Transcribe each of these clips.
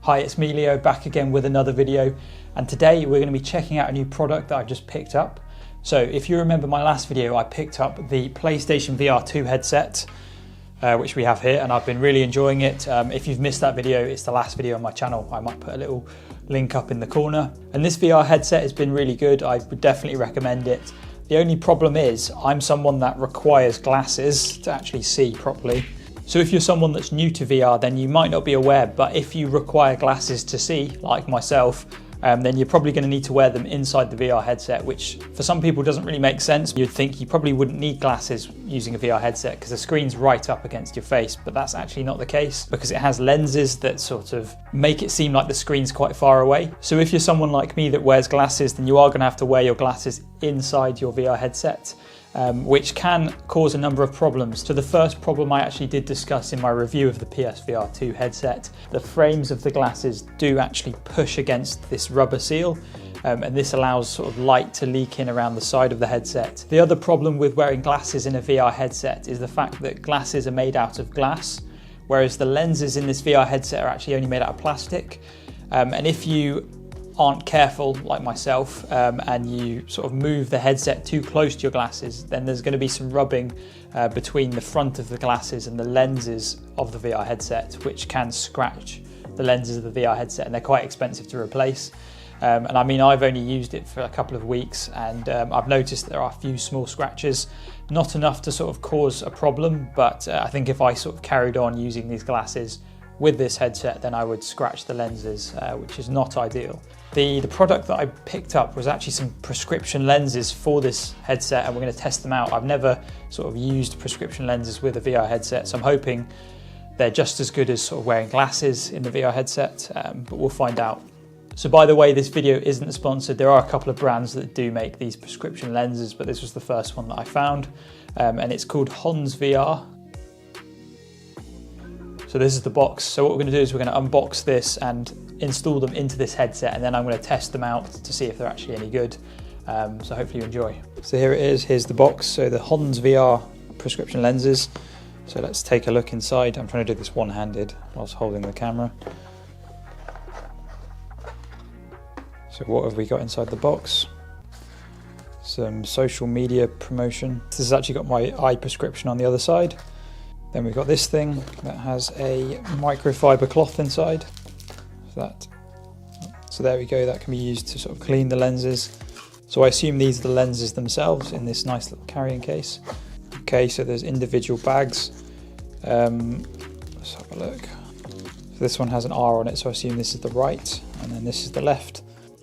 Hi, it's me Leo, back again with another video, and today we're going to be checking out a new product that I've just picked up. So if you remember my last video, I picked up the PlayStation VR 2 headset, which we have here, and I've been really enjoying it. If you've missed that video, it's the last video on my channel. I might put a little link up in the corner. And this VR headset has been really good. I would definitely recommend it. The only problem is I'm someone that requires glasses to actually see properly. So if you're someone that's new to VR, then you might not be aware, but if you require glasses to see, like myself, then you're probably going to need to wear them inside the VR headset, which for some people doesn't really make sense. You'd think you probably wouldn't need glasses using a VR headset because the screen's right up against your face, but that's actually not the case because it has lenses that sort of make it seem like the screen's quite far away. So if you're someone like me that wears glasses, then you are going to have to wear your glasses inside your VR headset. Which can cause a number of problems. So the first problem I actually did discuss in my review of the PSVR 2 headset. The frames of the glasses do actually push against this rubber seal, and this allows sort of light to leak in around the side of the headset. The other problem with wearing glasses in a VR headset is the fact that glasses are made out of glass, whereas the lenses in this VR headset are actually only made out of plastic. And if you aren't careful like myself and you sort of move the headset too close to your glasses, then there's going to be some rubbing between the front of the glasses and the lenses of the VR headset, which can scratch the lenses of the VR headset, and they're quite expensive to replace. And I mean, I've only used it for a couple of weeks, and I've noticed there are a few small scratches, not enough to sort of cause a problem, but I think if I sort of carried on using these glasses with this headset, then I would scratch the lenses, which is not ideal. The product that I picked up was actually some prescription lenses for this headset, and we're going to test them out. I've never sort of used prescription lenses with a VR headset, so I'm hoping they're just as good as sort of wearing glasses in the VR headset, but we'll find out. So by the way, this video isn't sponsored. There are a couple of brands that do make these prescription lenses, but this was the first one that I found, and it's called HonsVR. So this is the box. So what we're going to do is we're going to unbox this and install them into this headset, and then I'm going to test them out to see if they're actually any good. So hopefully you enjoy. So here it is, here's the box. So the HonsVR prescription lenses. So let's take a look inside. I'm trying to do this one-handed whilst holding the camera. So what have we got inside the box? Some social media promotion. This has actually got my eye prescription on the other side. Then we've got this thing that has a microfiber cloth inside. So there we go, that can be used to sort of clean the lenses. So I assume these are the lenses themselves in this nice little carrying case. Okay, so there's individual bags. Let's have a look. So this one has an R on it, so I assume this is the right, and then this is the left.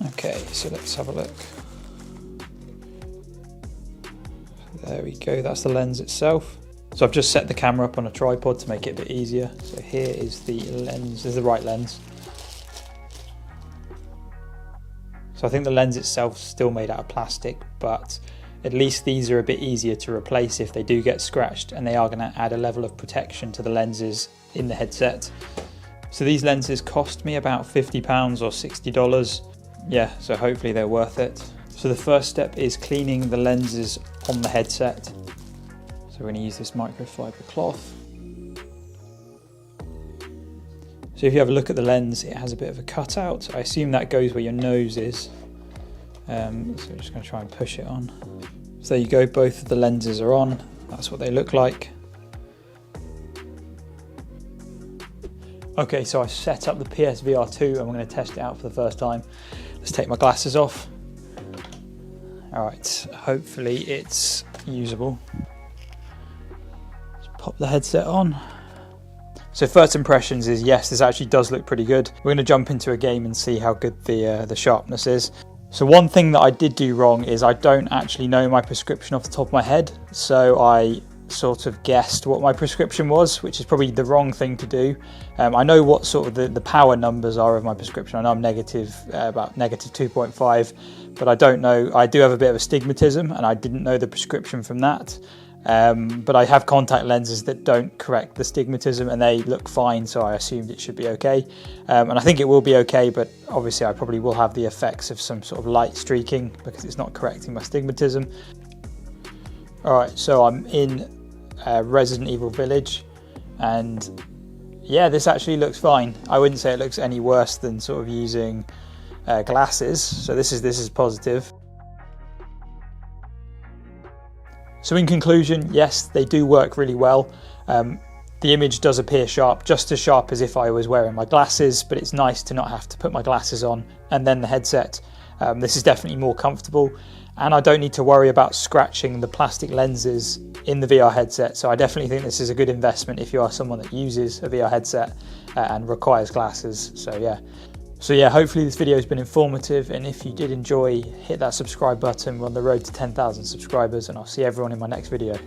Okay, so let's have a look. There we go, that's the lens itself. So I've just set the camera up on a tripod to make it a bit easier. So here is the lens, this is the right lens. So I think the lens itself is still made out of plastic, but at least these are a bit easier to replace if they do get scratched, and they are going to add a level of protection to the lenses in the headset. So these lenses cost me about £50 or $60. Yeah, so hopefully they're worth it. So the first step is cleaning the lenses on the headset. So we're going to use this microfiber cloth. So if you have a look at the lens, it has a bit of a cutout. I assume that goes where your nose is. So I'm just going to try and push it on. So there you go, both of the lenses are on. That's what they look like. Okay, so I set up the PSVR 2 and we're going to test it out for the first time. Let's take my glasses off. All right, hopefully it's usable. Pop the headset on. So first impressions is, yes, this actually does look pretty good. We're going to jump into a game and see how good the sharpness is. So one thing that I did do wrong is I don't actually know my prescription off the top of my head. So I sort of guessed what my prescription was, which is probably the wrong thing to do. I know what sort of the power numbers are of my prescription. I know I'm negative, about negative 2.5, but I don't know. I do have a bit of astigmatism and I didn't know the prescription from that. But I have contact lenses that don't correct the astigmatism and they look fine, so I assumed it should be okay. And I think it will be okay, but obviously I probably will have the effects of some sort of light streaking because it's not correcting my astigmatism. Alright, so I'm in Resident Evil Village, and yeah, this actually looks fine. I wouldn't say it looks any worse than sort of using glasses, so this is positive. So in conclusion, yes, they do work really well. The image does appear sharp, just as sharp as if I was wearing my glasses, but it's nice to not have to put my glasses on and then the headset. This is definitely more comfortable, and I don't need to worry about scratching the plastic lenses in the VR headset. So I definitely think this is a good investment if you are someone that uses a VR headset and requires glasses. So yeah, hopefully this video has been informative, and if you did enjoy, hit that subscribe button. We're on the road to 10,000 subscribers, and I'll see everyone in my next video.